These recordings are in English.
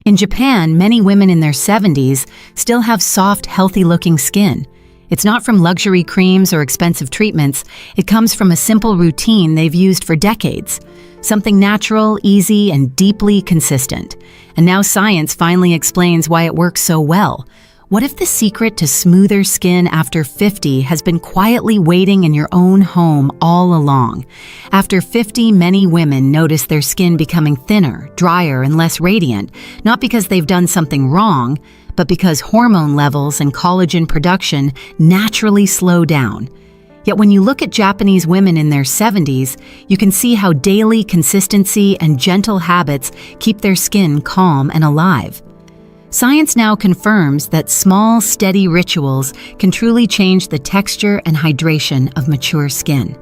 In Japan, many women in their 70s still have soft, healthy-looking skin. It's not from luxury creams or expensive treatments. It comes from a simple routine they've used for decades. Something natural, easy, and deeply consistent. And now science finally explains why it works so well. What if the secret to smoother skin after 50 has been quietly waiting in your own home all along? After 50, many women notice their skin becoming thinner, drier, and less radiant, not because they've done something wrong, but because hormone levels and collagen production naturally slow down. Yet when you look at Japanese women in their 70s, you can see how daily consistency and gentle habits keep their skin calm and alive. Science now confirms that small, steady rituals can truly change the texture and hydration of mature skin.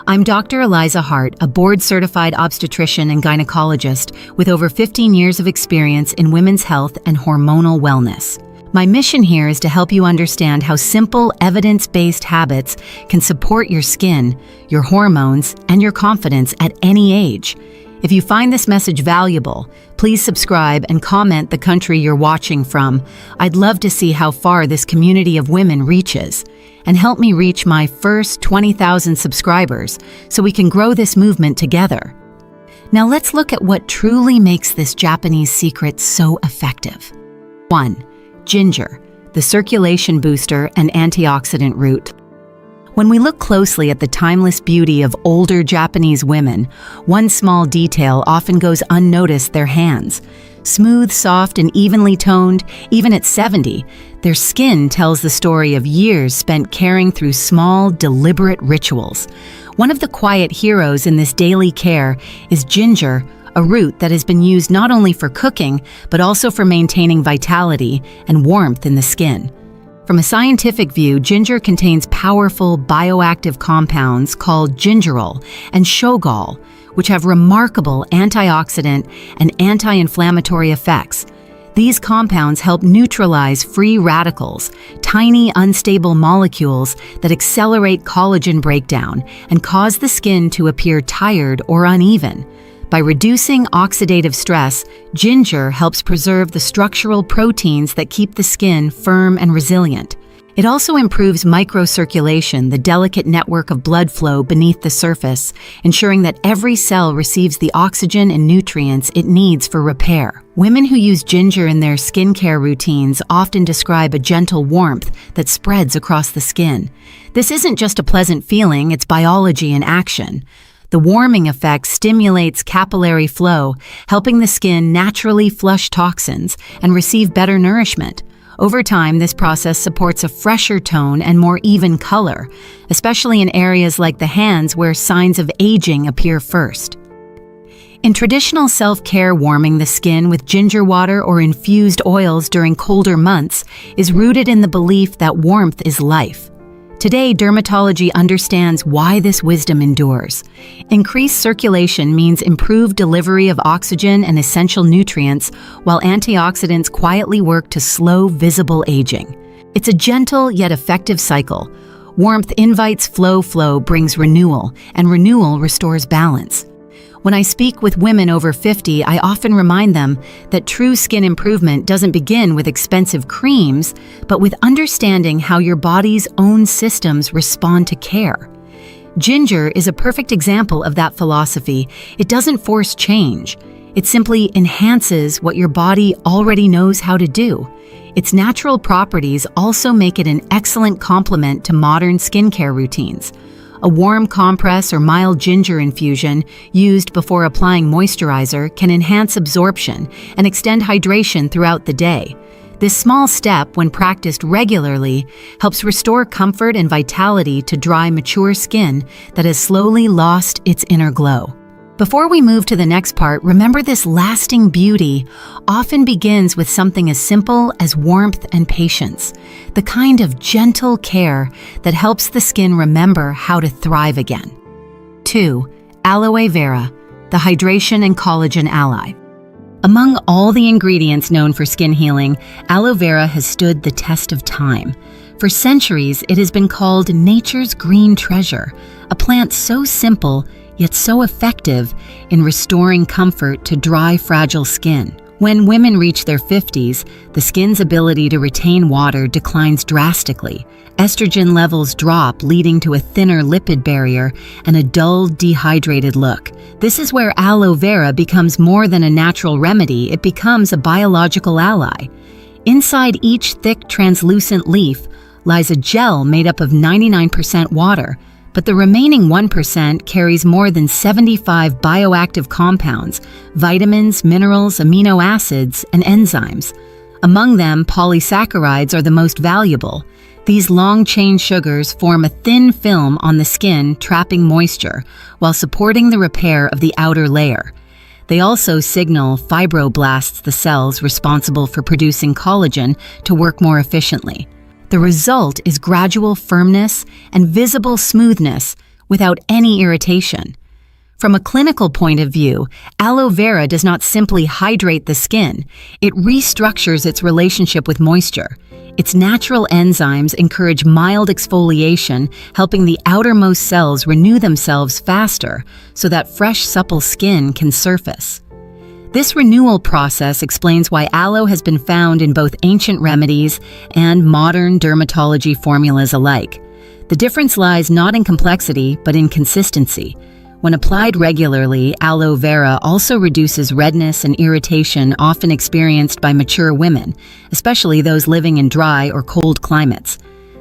I'm Dr. Eliza Hart, a board-certified obstetrician and gynecologist with over 15 years of experience in women's health and hormonal wellness. My mission here is to help you understand how simple, evidence-based habits can support your skin, your hormones, and your confidence at any age. If you find this message valuable, please subscribe and comment the country you're watching from. I'd love to see how far this community of women reaches. And help me reach my first 20,000 subscribers so we can grow this movement together. Now let's look at what truly makes this Japanese secret so effective. 1. Ginger, the circulation booster and antioxidant root. When we look closely at the timeless beauty of older Japanese women, one small detail often goes unnoticed: their hands. Smooth, soft, and evenly toned, even at 70, their skin tells the story of years spent caring through small, deliberate rituals. One of the quiet heroes in this daily care is ginger, a root that has been used not only for cooking, but also for maintaining vitality and warmth in the skin. From a scientific view, ginger contains powerful bioactive compounds called gingerol and shogal, which have remarkable antioxidant and anti-inflammatory effects. These compounds help neutralize free radicals, tiny unstable molecules that accelerate collagen breakdown and cause the skin to appear tired or uneven. By reducing oxidative stress, ginger helps preserve the structural proteins that keep the skin firm and resilient. It also improves microcirculation, the delicate network of blood flow beneath the surface, ensuring that every cell receives the oxygen and nutrients it needs for repair. Women who use ginger in their skincare routines often describe a gentle warmth that spreads across the skin. This isn't just a pleasant feeling, it's biology in action. The warming effect stimulates capillary flow, helping the skin naturally flush toxins and receive better nourishment. Over time, this process supports a fresher tone and more even color, especially in areas like the hands where signs of aging appear first. In traditional self-care, warming the skin with ginger water or infused oils during colder months is rooted in the belief that warmth is life. Today, dermatology understands why this wisdom endures. Increased circulation means improved delivery of oxygen and essential nutrients, while antioxidants quietly work to slow visible aging. It's a gentle yet effective cycle. Warmth invites flow brings renewal, and renewal restores balance. When I speak with women over 50, I often remind them that true skin improvement doesn't begin with expensive creams, but with understanding how your body's own systems respond to care. Ginger is a perfect example of that philosophy. It doesn't force change. It simply enhances what your body already knows how to do. Its natural properties also make it an excellent complement to modern skincare routines. A warm compress or mild ginger infusion used before applying moisturizer can enhance absorption and extend hydration throughout the day. This small step, when practiced regularly, helps restore comfort and vitality to dry, mature skin that has slowly lost its inner glow. Before we move to the next part, remember this lasting beauty often begins with something as simple as warmth and patience, the kind of gentle care that helps the skin remember how to thrive again. 2. Aloe vera, the hydration and collagen ally. Among all the ingredients known for skin healing, aloe vera has stood the test of time. For centuries, it has been called nature's green treasure, a plant so simple yet so effective in restoring comfort to dry, fragile skin. When women reach their 50s, the skin's ability to retain water declines drastically. Estrogen levels drop, leading to a thinner lipid barrier and a dull, dehydrated look. This is where aloe vera becomes more than a natural remedy, it becomes a biological ally. Inside each thick, translucent leaf lies a gel made up of 99% water, but the remaining 1% carries more than 75 bioactive compounds, vitamins, minerals, amino acids, and enzymes. Among them, polysaccharides are the most valuable. These long-chain sugars form a thin film on the skin, trapping moisture, while supporting the repair of the outer layer. They also signal fibroblasts, the cells responsible for producing collagen, to work more efficiently. The result is gradual firmness and visible smoothness without any irritation. From a clinical point of view, aloe vera does not simply hydrate the skin, it restructures its relationship with moisture. Its natural enzymes encourage mild exfoliation, helping the outermost cells renew themselves faster so that fresh, supple skin can surface. This renewal process explains why aloe has been found in both ancient remedies and modern dermatology formulas alike. The difference lies not in complexity, but in consistency. When applied regularly, aloe vera also reduces redness and irritation often experienced by mature women, especially those living in dry or cold climates.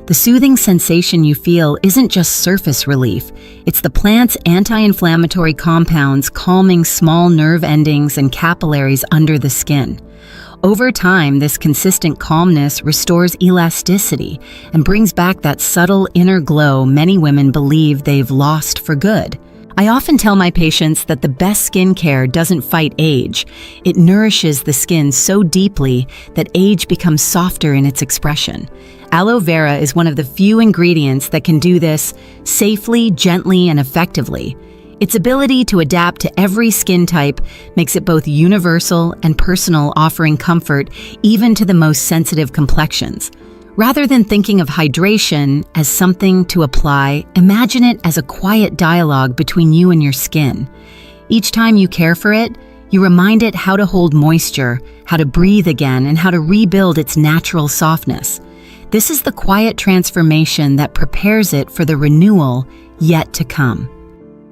The soothing sensation you feel isn't just surface relief, it's the plant's anti-inflammatory compounds calming small nerve endings and capillaries under the skin. Over time, this consistent calmness restores elasticity and brings back that subtle inner glow many women believe they've lost for good. I often tell my patients that the best skincare doesn't fight age. It nourishes the skin so deeply that age becomes softer in its expression. Aloe vera is one of the few ingredients that can do this safely, gently, and effectively. Its ability to adapt to every skin type makes it both universal and personal, offering comfort even to the most sensitive complexions. Rather than thinking of hydration as something to apply, imagine it as a quiet dialogue between you and your skin. Each time you care for it, you remind it how to hold moisture, how to breathe again, and how to rebuild its natural softness. This is the quiet transformation that prepares it for the renewal yet to come.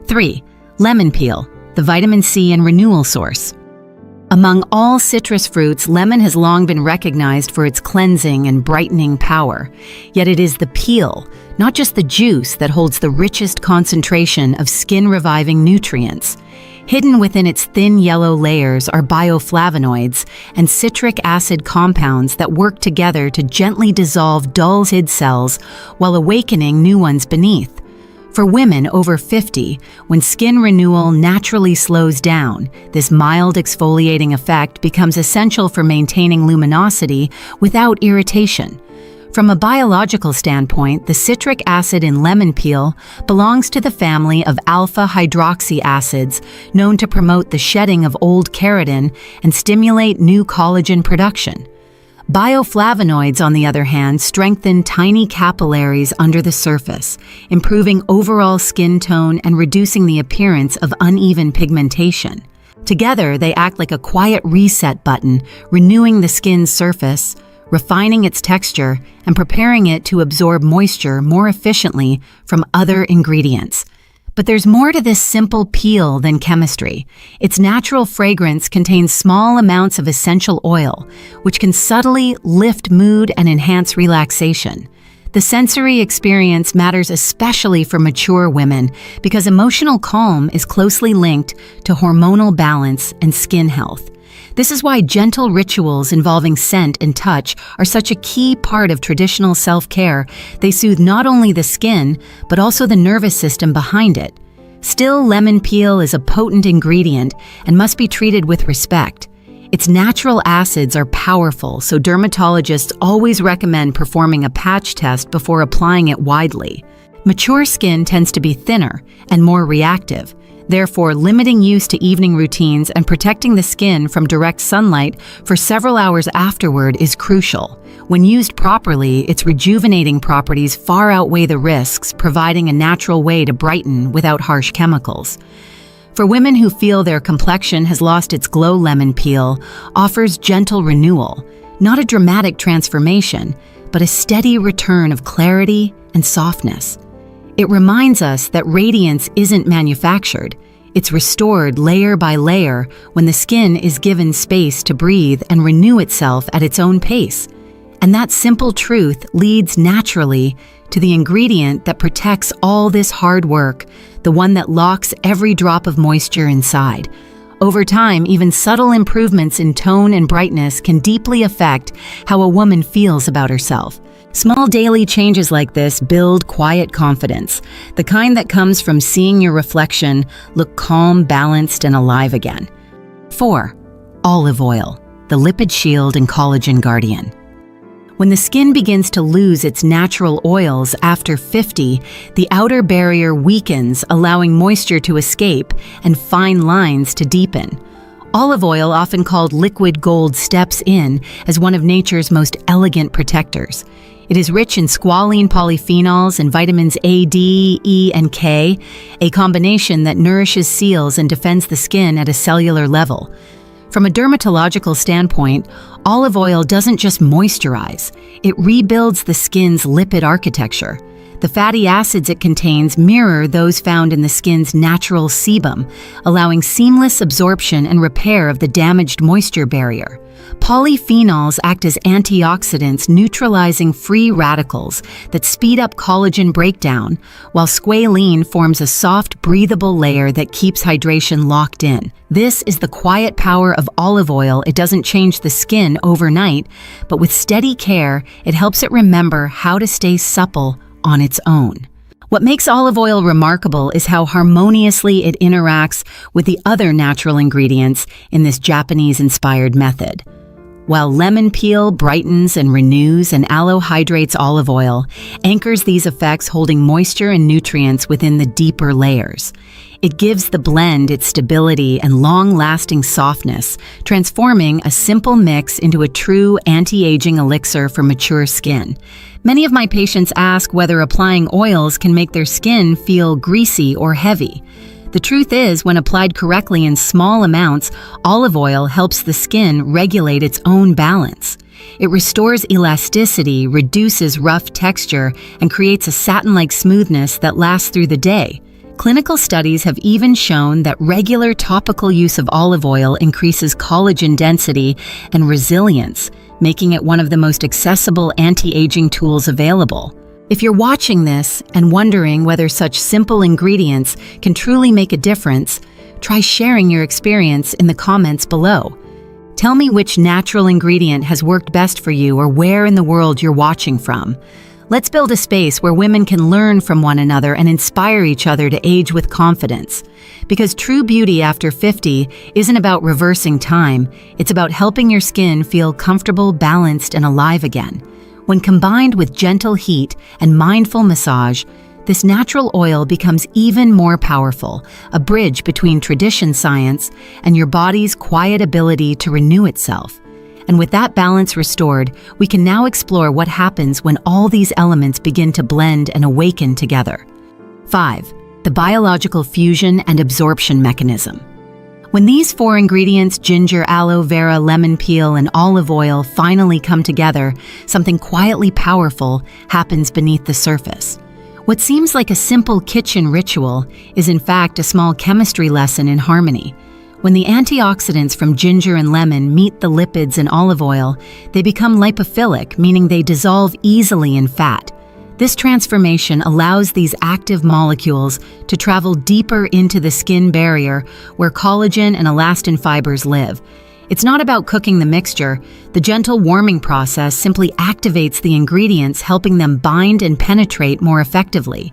3. Lemon peel, the vitamin C and renewal source. Among all citrus fruits, lemon has long been recognized for its cleansing and brightening power. Yet it is the peel, not just the juice, that holds the richest concentration of skin-reviving nutrients. Hidden within its thin yellow layers are bioflavonoids and citric acid compounds that work together to gently dissolve dull dead cells while awakening new ones beneath. For women over 50, when skin renewal naturally slows down, this mild exfoliating effect becomes essential for maintaining luminosity without irritation. From a biological standpoint, the citric acid in lemon peel belongs to the family of alpha-hydroxy acids, known to promote the shedding of old keratin and stimulate new collagen production. Bioflavonoids, on the other hand, strengthen tiny capillaries under the surface, improving overall skin tone and reducing the appearance of uneven pigmentation. Together, they act like a quiet reset button, renewing the skin's surface, refining its texture, and preparing it to absorb moisture more efficiently from other ingredients. But there's more to this simple peel than chemistry. Its natural fragrance contains small amounts of essential oil, which can subtly lift mood and enhance relaxation. The sensory experience matters especially for mature women because emotional calm is closely linked to hormonal balance and skin health. This is why gentle rituals involving scent and touch are such a key part of traditional self-care. They soothe not only the skin, but also the nervous system behind it. Still, lemon peel is a potent ingredient and must be treated with respect. Its natural acids are powerful, so dermatologists always recommend performing a patch test before applying it widely. Mature skin tends to be thinner and more reactive. Therefore, limiting use to evening routines and protecting the skin from direct sunlight for several hours afterward is crucial. When used properly, its rejuvenating properties far outweigh the risks, providing a natural way to brighten without harsh chemicals. For women who feel their complexion has lost its glow, lemon peel offers gentle renewal, not a dramatic transformation, but a steady return of clarity and softness. It reminds us that radiance isn't manufactured. It's restored layer by layer when the skin is given space to breathe and renew itself at its own pace. And that simple truth leads naturally to the ingredient that protects all this hard work, the one that locks every drop of moisture inside. Over time, even subtle improvements in tone and brightness can deeply affect how a woman feels about herself. Small daily changes like this build quiet confidence, the kind that comes from seeing your reflection look calm, balanced, and alive again. 4. Olive oil, the lipid shield and collagen guardian. When the skin begins to lose its natural oils after 50, the outer barrier weakens, allowing moisture to escape and fine lines to deepen. Olive oil, often called liquid gold, steps in as one of nature's most elegant protectors. It is rich in squalene polyphenols and vitamins A, D, E, and K, a combination that nourishes, seals, and defends the skin at a cellular level. From a dermatological standpoint, olive oil doesn't just moisturize, it rebuilds the skin's lipid architecture. The fatty acids it contains mirror those found in the skin's natural sebum, allowing seamless absorption and repair of the damaged moisture barrier. Polyphenols act as antioxidants, neutralizing free radicals that speed up collagen breakdown, while squalene forms a soft, breathable layer that keeps hydration locked in. This is the quiet power of olive oil. It doesn't change the skin overnight, but with steady care, it helps it remember how to stay supple on its own. What makes olive oil remarkable is how harmoniously it interacts with the other natural ingredients in this Japanese-inspired method. While lemon peel brightens and renews and aloe hydrates olive oil, anchors these effects, holding moisture and nutrients within the deeper layers. It gives the blend its stability and long-lasting softness, transforming a simple mix into a true anti-aging elixir for mature skin. Many of my patients ask whether applying oils can make their skin feel greasy or heavy. The truth is, when applied correctly in small amounts, olive oil helps the skin regulate its own balance. It restores elasticity, reduces rough texture, and creates a satin-like smoothness that lasts through the day. Clinical studies have even shown that regular topical use of olive oil increases collagen density and resilience, making it one of the most accessible anti-aging tools available. If you're watching this and wondering whether such simple ingredients can truly make a difference, try sharing your experience in the comments below. Tell me which natural ingredient has worked best for you or where in the world you're watching from. Let's build a space where women can learn from one another and inspire each other to age with confidence. Because true beauty after 50 isn't about reversing time, it's about helping your skin feel comfortable, balanced, and alive again. When combined with gentle heat and mindful massage, this natural oil becomes even more powerful, a bridge between tradition science and your body's quiet ability to renew itself. And with that balance restored, we can now explore what happens when all these elements begin to blend and awaken together. 5. The biological fusion and absorption mechanism. When these 4 ingredients, ginger, aloe vera, lemon peel, and olive oil, finally come together, something quietly powerful happens beneath the surface. What seems like a simple kitchen ritual is in fact a small chemistry lesson in harmony. When the antioxidants from ginger and lemon meet the lipids in olive oil, they become lipophilic, meaning they dissolve easily in fat. This transformation allows these active molecules to travel deeper into the skin barrier where collagen and elastin fibers live. It's not about cooking the mixture. The gentle warming process simply activates the ingredients, helping them bind and penetrate more effectively.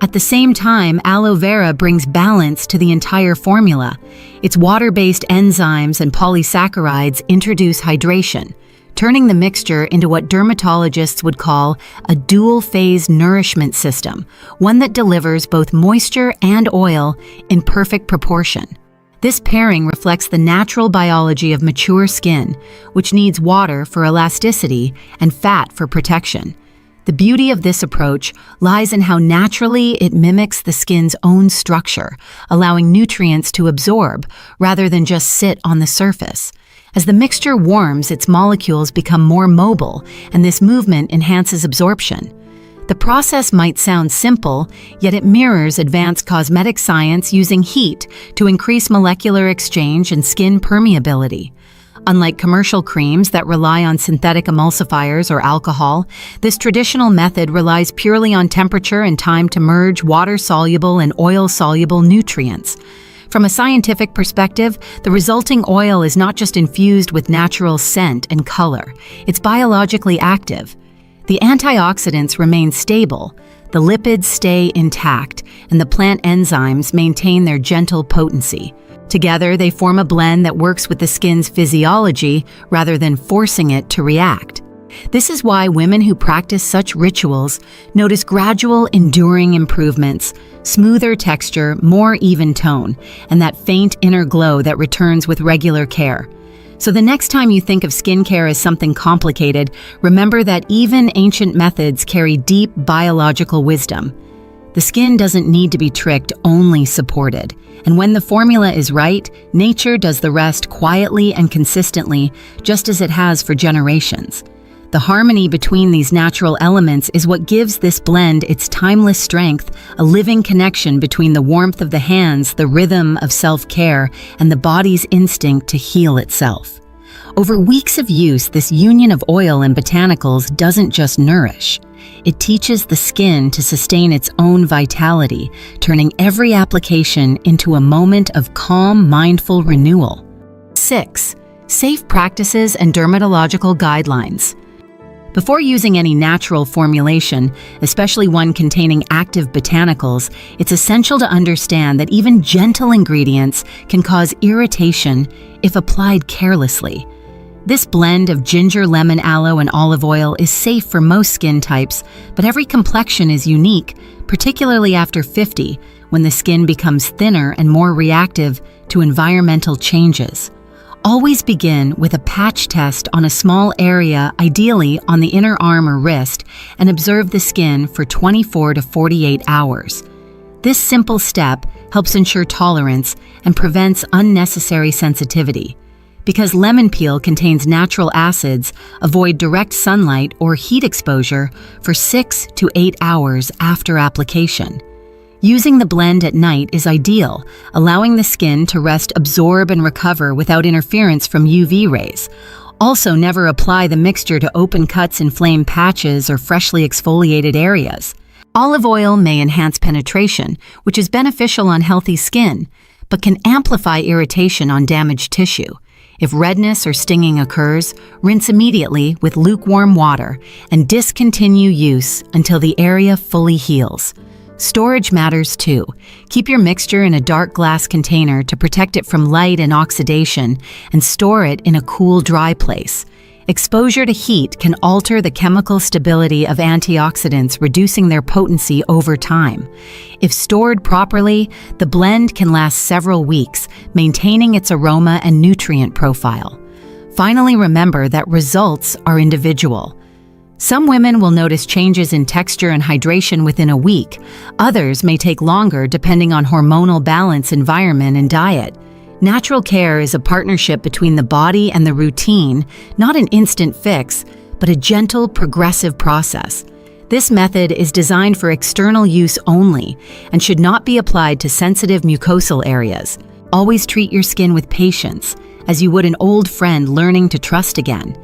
At the same time, aloe vera brings balance to the entire formula. Its water-based enzymes and polysaccharides introduce hydration, turning the mixture into what dermatologists would call a dual-phase nourishment system, one that delivers both moisture and oil in perfect proportion. This pairing reflects the natural biology of mature skin, which needs water for elasticity and fat for protection. The beauty of this approach lies in how naturally it mimics the skin's own structure, allowing nutrients to absorb rather than just sit on the surface. As the mixture warms, its molecules become more mobile, and this movement enhances absorption. The process might sound simple, yet it mirrors advanced cosmetic science using heat to increase molecular exchange and skin permeability. Unlike commercial creams that rely on synthetic emulsifiers or alcohol, this traditional method relies purely on temperature and time to merge water-soluble and oil-soluble nutrients. From a scientific perspective, the resulting oil is not just infused with natural scent and color, it's biologically active. The antioxidants remain stable, the lipids stay intact, and the plant enzymes maintain their gentle potency. Together, they form a blend that works with the skin's physiology rather than forcing it to react. This is why women who practice such rituals notice gradual, enduring improvements, smoother texture, more even tone, and that faint inner glow that returns with regular care. So the next time you think of skincare as something complicated, remember that even ancient methods carry deep biological wisdom. The skin doesn't need to be tricked, only supported. And when the formula is right, nature does the rest quietly and consistently, just as it has for generations. The harmony between these natural elements is what gives this blend its timeless strength, a living connection between the warmth of the hands, the rhythm of self-care, and the body's instinct to heal itself. Over weeks of use, this union of oil and botanicals doesn't just nourish. It teaches the skin to sustain its own vitality, turning every application into a moment of calm, mindful renewal. 6. Safe practices and dermatological guidelines. Before using any natural formulation, especially one containing active botanicals, it's essential to understand that even gentle ingredients can cause irritation if applied carelessly. This blend of ginger, lemon, aloe, and olive oil is safe for most skin types, but every complexion is unique, particularly after 50, when the skin becomes thinner and more reactive to environmental changes. Always begin with a patch test on a small area, ideally on the inner arm or wrist, and observe the skin for 24 to 48 hours. This simple step helps ensure tolerance and prevents unnecessary sensitivity. Because lemon peel contains natural acids, avoid direct sunlight or heat exposure for 6 to 8 hours after application. Using the blend at night is ideal, allowing the skin to rest, absorb, and recover without interference from UV rays. Also, never apply the mixture to open cuts, inflamed patches, or freshly exfoliated areas. Olive oil may enhance penetration, which is beneficial on healthy skin, but can amplify irritation on damaged tissue. If redness or stinging occurs, rinse immediately with lukewarm water and discontinue use until the area fully heals. Storage matters too. Keep your mixture in a dark glass container to protect it from light and oxidation, and store it in a cool, dry place. Exposure to heat can alter the chemical stability of antioxidants, reducing their potency over time. If stored properly, the blend can last several weeks, maintaining its aroma and nutrient profile. Finally, remember that results are individual. Some women will notice changes in texture and hydration within a week. Others may take longer depending on hormonal balance, environment, and diet. Natural care is a partnership between the body and the routine, not an instant fix, but a gentle, progressive process. This method is designed for external use only and should not be applied to sensitive mucosal areas. Always treat your skin with patience, as you would an old friend learning to trust again.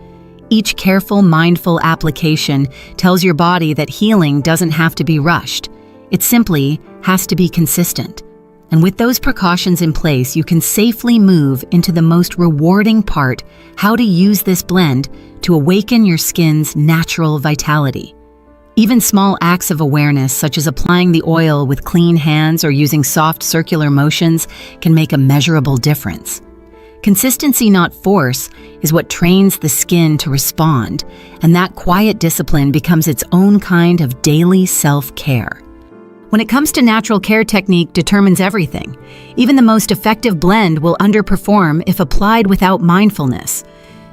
Each careful, mindful application tells your body that healing doesn't have to be rushed. It simply has to be consistent. And with those precautions in place, you can safely move into the most rewarding part: how to use this blend to awaken your skin's natural vitality. Even small acts of awareness, such as applying the oil with clean hands or using soft circular motions, can make a measurable difference. Consistency, not force, is what trains the skin to respond, and that quiet discipline becomes its own kind of daily self-care. When it comes to natural care, technique determines everything. Even the most effective blend will underperform if applied without mindfulness.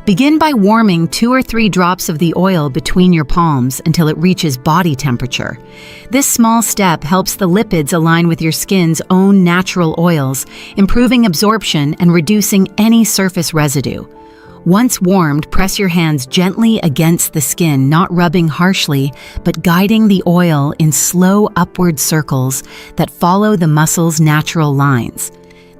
Begin by warming 2 or 3 drops of the oil between your palms until it reaches body temperature. This small step helps the lipids align with your skin's own natural oils, improving absorption and reducing any surface residue. Once warmed, press your hands gently against the skin, not rubbing harshly, but guiding the oil in slow upward circles that follow the muscle's natural lines.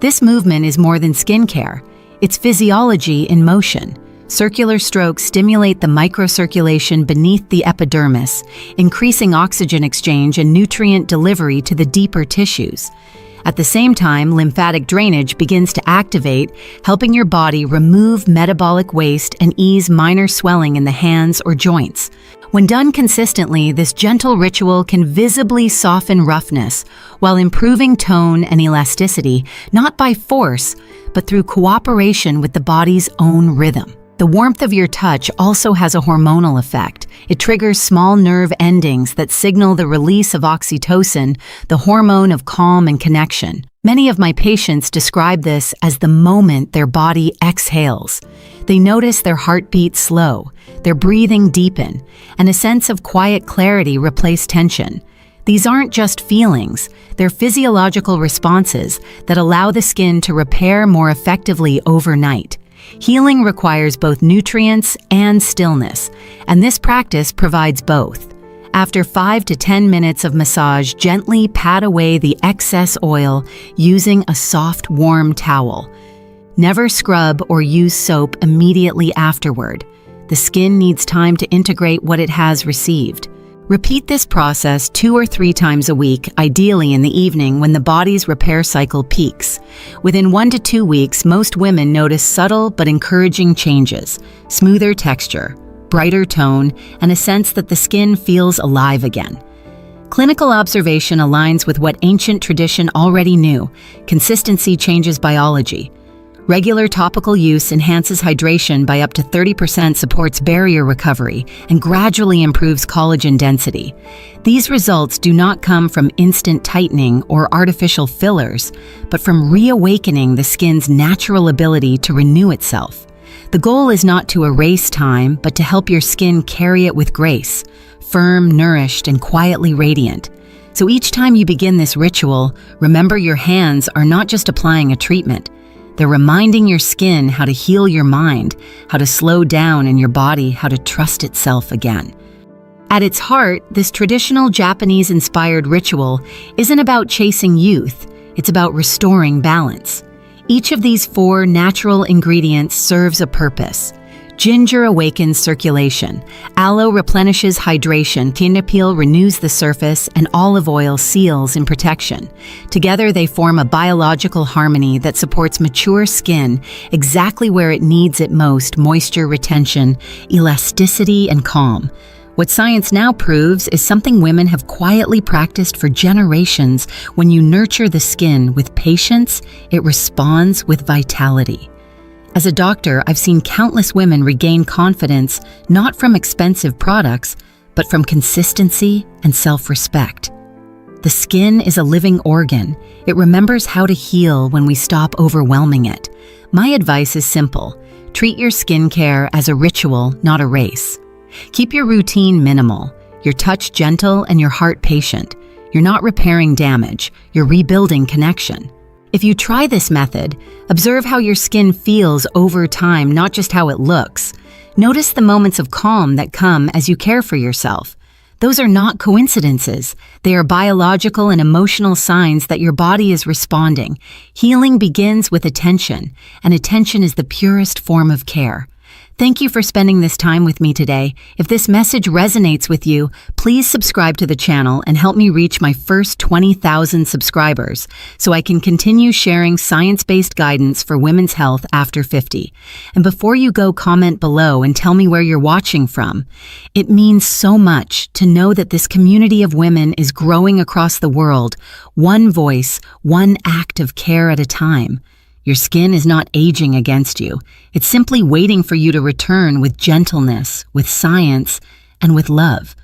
This movement is more than skincare. It's physiology in motion. Circular strokes stimulate the microcirculation beneath the epidermis, increasing oxygen exchange and nutrient delivery to the deeper tissues. At the same time, lymphatic drainage begins to activate, helping your body remove metabolic waste and ease minor swelling in the hands or joints. When done consistently, this gentle ritual can visibly soften roughness while improving tone and elasticity, not by force, but through cooperation with the body's own rhythm. The warmth of your touch also has a hormonal effect. It triggers small nerve endings that signal the release of oxytocin, the hormone of calm and connection. Many of my patients describe this as the moment their body exhales. They notice their heartbeat slow, their breathing deepen, and a sense of quiet clarity replace tension. These aren't just feelings, they're physiological responses that allow the skin to repair more effectively overnight. Healing requires both nutrients and stillness, and this practice provides both. After 5 to 10 minutes of massage, gently pat away the excess oil using a soft, warm towel. Never scrub or use soap immediately afterward. The skin needs time to integrate what it has received. Repeat this process 2 or 3 times a week, ideally in the evening when the body's repair cycle peaks. Within 1 to 2 weeks, most women notice subtle but encouraging changes: smoother texture, brighter tone, and a sense that the skin feels alive again. Clinical observation aligns with what ancient tradition already knew: consistency changes biology. Regular topical use enhances hydration by up to 30%, supports barrier recovery, and gradually improves collagen density. These results do not come from instant tightening or artificial fillers, but from reawakening the skin's natural ability to renew itself. The goal is not to erase time, but to help your skin carry it with grace, firm, nourished, and quietly radiant. So each time you begin this ritual, remember your hands are not just applying a treatment. They're reminding your skin how to heal your mind, how to slow down in your body, how to trust itself again. At its heart, this traditional Japanese-inspired ritual isn't about chasing youth, it's about restoring balance. Each of these 4 natural ingredients serves a purpose. Ginger awakens circulation, aloe replenishes hydration, tinapil renews the surface, and olive oil seals in protection. Together they form a biological harmony that supports mature skin exactly where it needs it most: moisture retention, elasticity, and calm. What science now proves is something women have quietly practiced for generations. When you nurture the skin with patience, it responds with vitality. As a doctor, I've seen countless women regain confidence not from expensive products, but from consistency and self-respect. The skin is a living organ. It remembers how to heal when we stop overwhelming it. My advice is simple: treat your skincare as a ritual, not a race. Keep your routine minimal, your touch gentle, and your heart patient. You're not repairing damage, you're rebuilding connection. If you try this method, observe how your skin feels over time, not just how it looks. Notice the moments of calm that come as you care for yourself. Those are not coincidences. They are biological and emotional signs that your body is responding. Healing begins with attention, and attention is the purest form of care. Thank you for spending this time with me today. If this message resonates with you, please subscribe to the channel and help me reach my first 20,000 subscribers so I can continue sharing science-based guidance for women's health after 50. And before you go, comment below and tell me where you're watching from. It means so much to know that this community of women is growing across the world, one voice, one act of care at a time. Your skin is not aging against you. It's simply waiting for you to return with gentleness, with science, and with love.